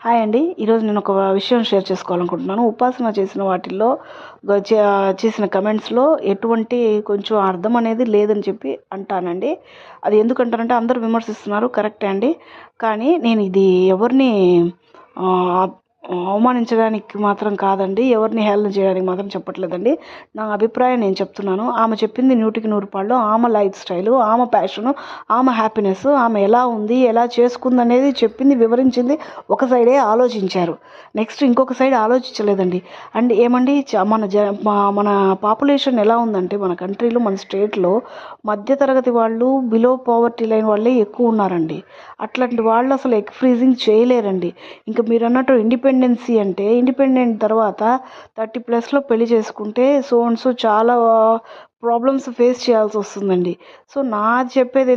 Hi అండి. ఈరోజు నేను ఒక విషయం షేర్ చేసుకోవాలనుకుంటున్నాను. ఉపాసన చేసిన వాటిల్లో చేసిన కమెంట్స్‌లో ఎటువంటి కొంచెం అర్థం అనేది లేదని చెప్పి అంటానండి. అది ఎందుకంటానంటే అందరూ విమర్శిస్తున్నారు, కరెక్టే అండి. కానీ నేను ఇది ఎవరిని ఆహ్, అవమానించడానికి మాత్రం కాదండి. ఎవరిని హేళన చేయడానికి మాత్రం చెప్పట్లేదండి. నా అభిప్రాయం నేను చెప్తున్నాను. ఆమె చెప్పింది 100కి 100 పాళ్ళు. ఆమె లైఫ్ స్టైలు, ఆమె ప్యాషను, ఆమె హ్యాపీనెస్, ఆమె ఎలా ఉంది, ఎలా చేసుకుందనేది చెప్పింది, వివరించింది. ఒక సైడే ఆలోచించారు. నెక్స్ట్ ఇంకొక సైడ్ ఆలోచించలేదండి. అండ్ ఏమండి మన పాపులేషన్ ఎలా ఉందంటే మన కంట్రీలో, మన స్టేట్లో మధ్యతరగతి వాళ్ళు, బిలో పావర్టీ లైన్ వాళ్ళే ఎక్కువ ఉన్నారండి. అట్లాంటి వాళ్ళు అసలు ఎగ్ ఫ్రీజింగ్ చేయలేరండి. ఇంకా మీరు అన్నట్టు ఇండిపెండెన్సీ అంటే ఇండిపెండెంట్ తర్వాత 30+లో పెళ్లి చేసుకుంటే సో అండ్ సో చాలా ప్రాబ్లమ్స్ ఫేస్ చేయాల్సి వస్తుందండి. సో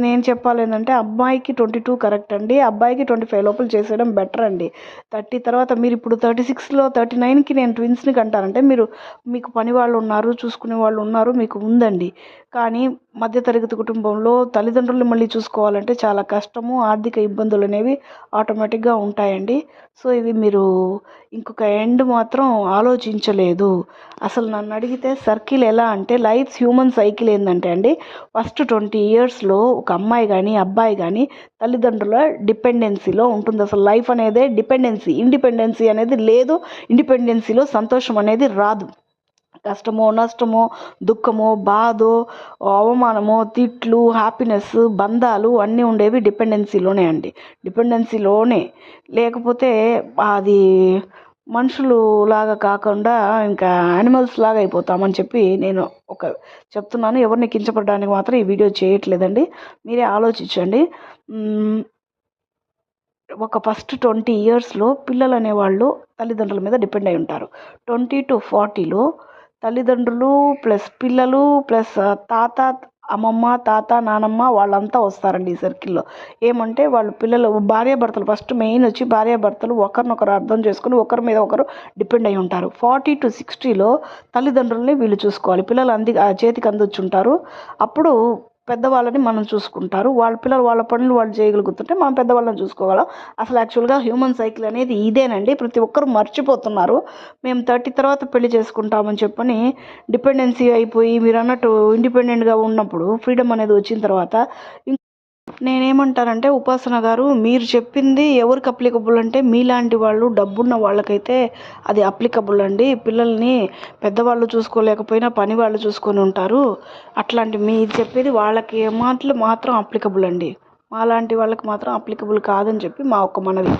నేను చెప్పాలి ఏంటంటే అమ్మాయికి 22 కరెక్ట్ అండి. అబ్బాయికి 25 లోపల చేసేయడం బెటర్ అండి. 30 తర్వాత మీరు ఇప్పుడు 36లో 39కి నేను ట్విన్స్ని కంటారంటే మీకు పని వాళ్ళు ఉన్నారు, చూసుకునే వాళ్ళు ఉన్నారు, మీకు ఉందండి. కానీ మధ్యతరగతి కుటుంబంలో తల్లిదండ్రులు మళ్ళీ చూసుకోవాలంటే చాలా కష్టము, ఆర్థిక ఇబ్బందులు అనేవి ఆటోమేటిక్గా ఉంటాయండి. సో ఇవి మీరు ఇంకొక ఎండ్ మాత్రం ఆలోచించలేదు. అసలు నన్ను అడిగితే సర్కిల్ ఎలా అంటే హ్యూమన్ సైకిల్ ఏంటంటే అండి, ఫస్ట్ 20 ఇయర్స్లో ఒక అమ్మాయి కానీ అబ్బాయి కానీ తల్లిదండ్రుల డిపెండెన్సీలో ఉంటుంది. అసలు లైఫ్ అనేదే ఇండిపెండెన్సీ అనేది లేదు. ఇండిపెండెన్సీలో సంతోషం అనేది రాదు. కష్టమో, నష్టమో, దుఃఖమో, బాధో, అవమానమో, తిట్లు, హ్యాపీనెస్, బంధాలు అన్నీ ఉండేవి డిపెండెన్సీలోనే అండి. డిపెండెన్సీలోనే లేకపోతే అది మనుషులు లాగా కాకుండా ఇంకా యానిమల్స్ లాగా అయిపోతామని చెప్పి నేను చెప్తున్నాను. ఎవరిని కించపడడానికి మాత్రం ఈ వీడియో చేయట్లేదండి. మీరే ఆలోచించండి. ఒక ఫస్ట్ 20 ఇయర్స్లో పిల్లలు అనేవాళ్ళు తల్లిదండ్రుల మీద డిపెండ్ అయి ఉంటారు. 20 to 40లో తల్లిదండ్రులు ప్లస్ పిల్లలు ప్లస్ అమ్మమ్మ, తాత, నానమ్మ వాళ్ళంతా వస్తారండి ఈ సర్కిల్లో. ఏమంటే వాళ్ళు పిల్లలు భార్యాభర్తలు ఫస్ట్ మెయిన్ వచ్చి భార్యాభర్తలు ఒకరినొకరు అర్థం చేసుకుని ఒకరి మీద ఒకరు డిపెండ్ అయి ఉంటారు. 40 to 60లో తల్లిదండ్రుల్ని వీళ్ళు చూసుకోవాలి. పిల్లలు చేతికి అందొచ్చి ఉంటారు. అప్పుడు పెద్దవాళ్ళని మనం చూసుకుంటారు. వాళ్ళ పిల్లలు వాళ్ళ పనులు వాళ్ళు చేయగలుగుతుంటే మనం పెద్దవాళ్ళని చూసుకోగలం. అసలు యాక్చువల్గా హ్యూమన్ సైకిల్ అనేది ఇదేనండి. ప్రతి ఒక్కరు మర్చిపోతున్నారు. మేము 30 తర్వాత పెళ్లి చేసుకుంటామని చెప్పని డిపెండెన్సీ అయిపోయి మీరు అన్నట్టు ఇండిపెండెంట్గా ఉన్నప్పుడు ఫ్రీడమ్ అనేది వచ్చిన తర్వాత నేనేమంటానంటే ఉపాసన గారు, మీరు చెప్పింది ఎవరికి అప్లికబుల్ అంటే మీలాంటి వాళ్ళు, డబ్బున్న వాళ్ళకైతే అది అప్లికబుల్ అండి. పిల్లల్ని పెద్దవాళ్ళు చూసుకోలేకపోయినా పని వాళ్ళు చూసుకొని ఉంటారు. అట్లాంటి మీరు చెప్పేది వాళ్ళకి మాత్రం అప్లికబుల్ అండి. మాలాంటి వాళ్ళకి మాత్రం అప్లికబుల్ కాదని చెప్పి మా ఒక్క మనవి.